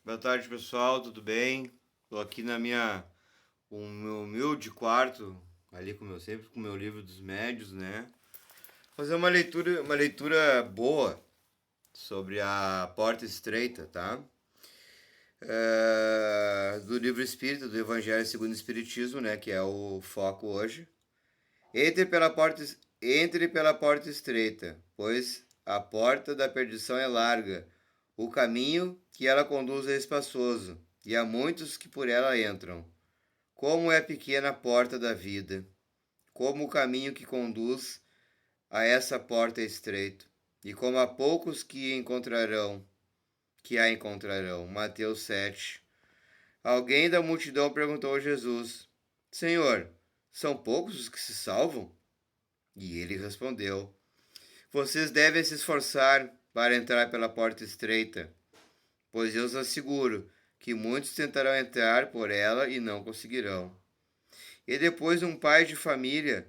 Boa tarde, pessoal, tudo bem? Estou aqui o meu humilde quarto, ali sempre com o meu livro dos médios, né? Fazer uma leitura boa sobre a porta estreita, tá? Do livro Espírita, do Evangelho segundo o Espiritismo, né? Que é o foco hoje. Entre pela porta, entre pela porta estreita, pois a porta da perdição é larga, o caminho que ela conduz é espaçoso, e há muitos que por ela entram. Como é pequena a porta da vida, como o caminho que conduz a essa porta é estreito, e como há poucos que a encontrarão. Mateus 7. Alguém da multidão perguntou a Jesus: Senhor, são poucos os que se salvam? E ele respondeu: Vocês devem se esforçar para entrar pela porta estreita, pois eu os asseguro que muitos tentarão entrar por ela e não conseguirão. E depois um pai de família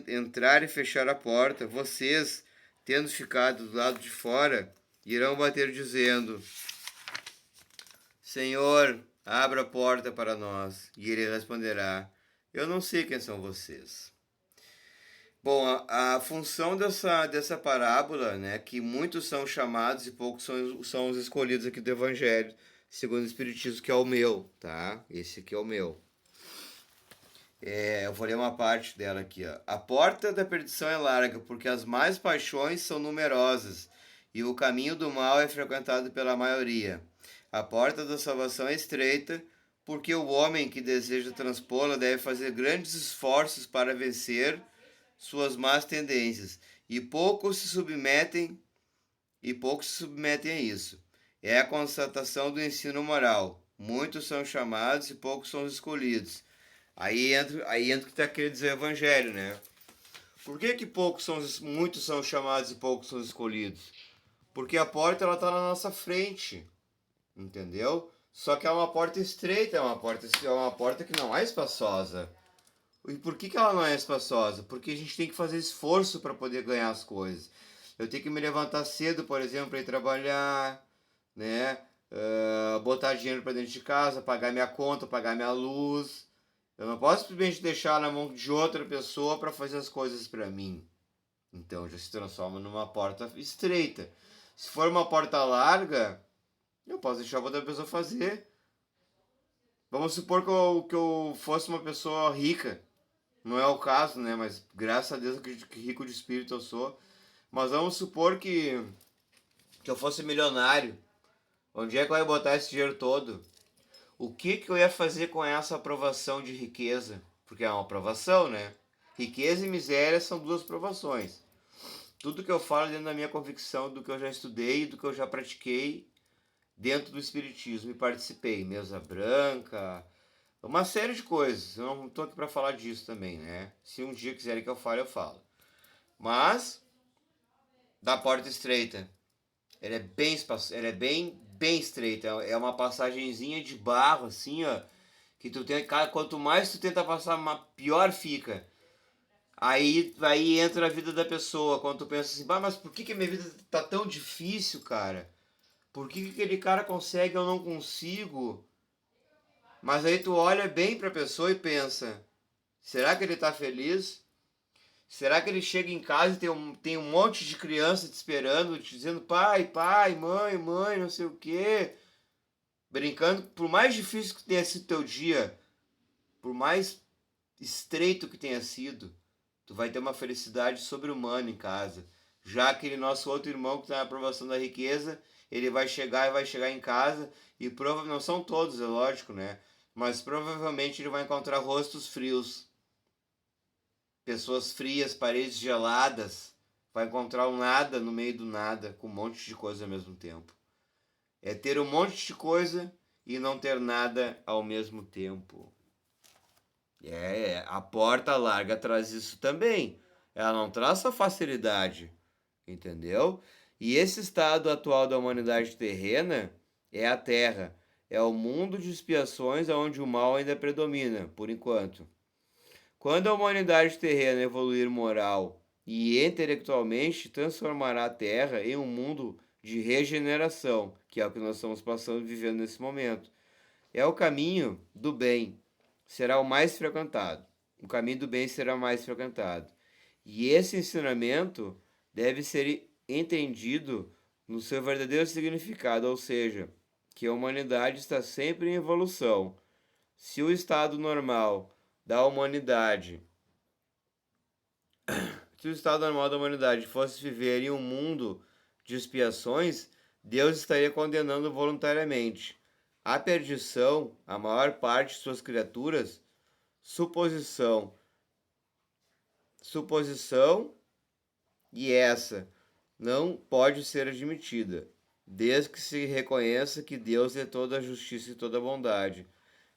entrar e fechar a porta, vocês, tendo ficado do lado de fora, irão bater dizendo: Senhor, abra a porta para nós. E ele responderá: Eu não sei quem são vocês. Bom, a função dessa parábola, né, que muitos são chamados e poucos são os escolhidos aqui do Evangelho, segundo o Espiritismo, que é o meu, tá? Esse aqui é o meu. Eu vou ler uma parte dela aqui, ó. A porta da perdição é larga, porque as más paixões são numerosas, e o caminho do mal é frequentado pela maioria. A porta da salvação é estreita, porque o homem que deseja transpô-la deve fazer grandes esforços para vencer suas más tendências, e poucos se submetem a isso. É a constatação do ensino moral. Muitos são chamados e poucos são escolhidos. Aí entra o que está querendo dizer o Evangelho, né? Por que muitos são chamados e poucos são escolhidos? Porque a porta ela está na nossa frente, entendeu? Só que é uma porta estreita, é uma porta que não é espaçosa. E por que ela não é espaçosa? Porque a gente tem que fazer esforço para poder ganhar as coisas. Eu tenho que me levantar cedo, por exemplo, para ir trabalhar, né? Botar dinheiro para dentro de casa, pagar minha conta, pagar minha luz. Eu não posso simplesmente deixar na mão de outra pessoa para fazer as coisas para mim. Então já se transforma numa porta estreita. Se for uma porta larga, eu posso deixar outra pessoa fazer. Vamos supor que eu fosse uma pessoa rica. Não é o caso, né? Mas graças a Deus que rico de espírito eu sou. Mas vamos supor que eu fosse milionário. Onde é que eu ia botar esse dinheiro todo? O que eu ia fazer com essa aprovação de riqueza? Porque é uma aprovação, né? Riqueza e miséria são duas provações. Tudo que eu falo dentro da minha convicção, do que eu já estudei, do que eu já pratiquei dentro do espiritismo e participei. Mesa branca, uma série de coisas. Eu não estou aqui para falar disso também, né? Se um dia quiserem que eu fale, eu falo. Mas da porta estreita, ela é bem estreita. É uma passagenzinha de barro assim, ó, que tu tem, quanto mais tu tenta passar, pior fica. Aí entra a vida da pessoa, quando tu pensa assim, mas por que minha vida tá tão difícil, cara? Por que aquele cara consegue e eu não consigo? Mas aí tu olha bem pra pessoa e pensa, será que ele tá feliz? Será que ele chega em casa e tem um monte de criança te esperando, te dizendo pai, pai, mãe, mãe, não sei o quê? Brincando, por mais difícil que tenha sido teu dia, por mais estreito que tenha sido, tu vai ter uma felicidade sobre-humana em casa. Já aquele nosso outro irmão que está na aprovação da riqueza, ele vai chegar em casa e provavelmente, não são todos, é lógico, né? Mas provavelmente ele vai encontrar rostos frios, pessoas frias, paredes geladas. Vai encontrar um nada no meio do nada, com um monte de coisa ao mesmo tempo. É ter um monte de coisa e não ter nada ao mesmo tempo. A porta larga traz isso também. Ela não traz só facilidade, entendeu? E esse estado atual da humanidade terrena é a Terra. É o mundo de expiações onde o mal ainda predomina, por enquanto. Quando a humanidade terrena evoluir moral e intelectualmente, transformará a Terra em um mundo de regeneração, que é o que nós estamos passando, vivendo nesse momento. É o caminho do bem, será o mais frequentado. O caminho do bem será mais frequentado. E esse ensinamento deve ser entendido no seu verdadeiro significado, ou seja, que a humanidade está sempre em evolução. Se o estado normal da humanidade, se o estado normal da humanidade fosse viver em um mundo de expiações, Deus estaria condenando voluntariamente a perdição a maior parte de suas criaturas. Suposição, suposição, e essa não pode ser admitida, desde que se reconheça que Deus é toda a justiça e toda a bondade.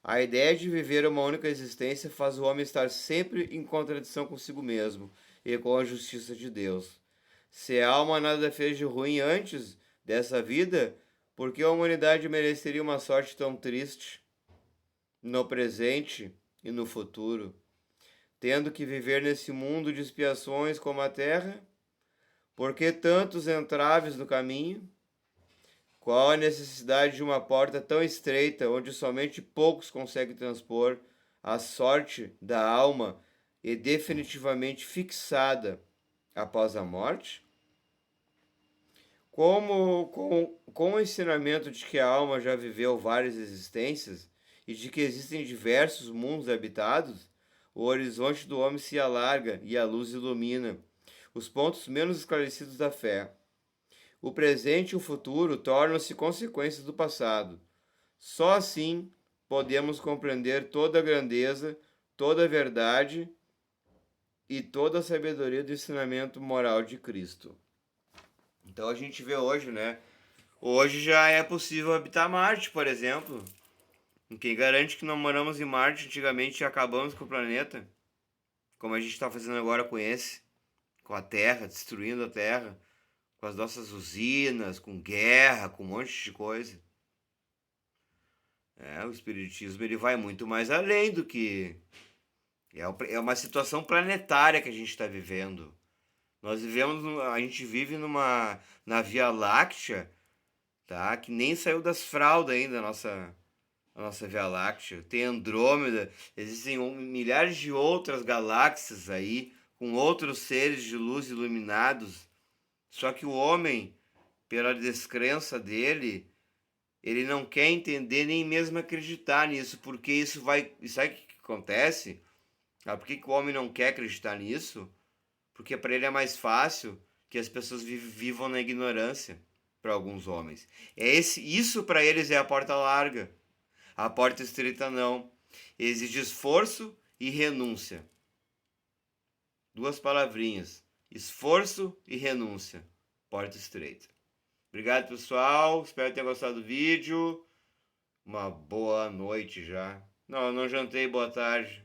A ideia de viver uma única existência faz o homem estar sempre em contradição consigo mesmo e com a justiça de Deus. Se a alma nada fez de ruim antes dessa vida, por que a humanidade mereceria uma sorte tão triste no presente e no futuro, tendo que viver nesse mundo de expiações como a terra? Por que tantos entraves no caminho? Qual a necessidade de uma porta tão estreita onde somente poucos conseguem transpor? A sorte da alma e definitivamente fixada após a morte? Com o ensinamento de que a alma já viveu várias existências e de que existem diversos mundos habitados, o horizonte do homem se alarga e a luz ilumina os pontos menos esclarecidos da fé. O presente e o futuro tornam-se consequências do passado. Só assim podemos compreender toda a grandeza, toda a verdade e toda a sabedoria do ensinamento moral de Cristo. Então a gente vê hoje, né? Hoje já é possível habitar Marte, por exemplo. Quem garante que não moramos em Marte antigamente e acabamos com o planeta? Como a gente está fazendo agora com esse, com a Terra, destruindo a Terra, com as nossas usinas, com guerra, com um monte de coisa. O Espiritismo ele vai muito mais além do que... É uma situação planetária que a gente está vivendo. A gente vive na Via Láctea, tá? Que nem saiu das fraldas ainda a nossa Via Láctea. Tem Andrômeda, existem milhares de outras galáxias aí, com outros seres de luz iluminados. Só que o homem, pela descrença dele, ele não quer entender nem mesmo acreditar nisso, porque isso vai... E sabe o que acontece? Por que o homem não quer acreditar nisso? Porque para ele é mais fácil que as pessoas vivam na ignorância, para alguns homens. Isso para eles é a porta larga. A porta estreita não. Exige esforço e renúncia. Duas palavrinhas. Esforço e renúncia. Porta estreita. Obrigado, pessoal. Espero que tenham gostado do vídeo. Uma boa noite já. Não jantei. Boa tarde.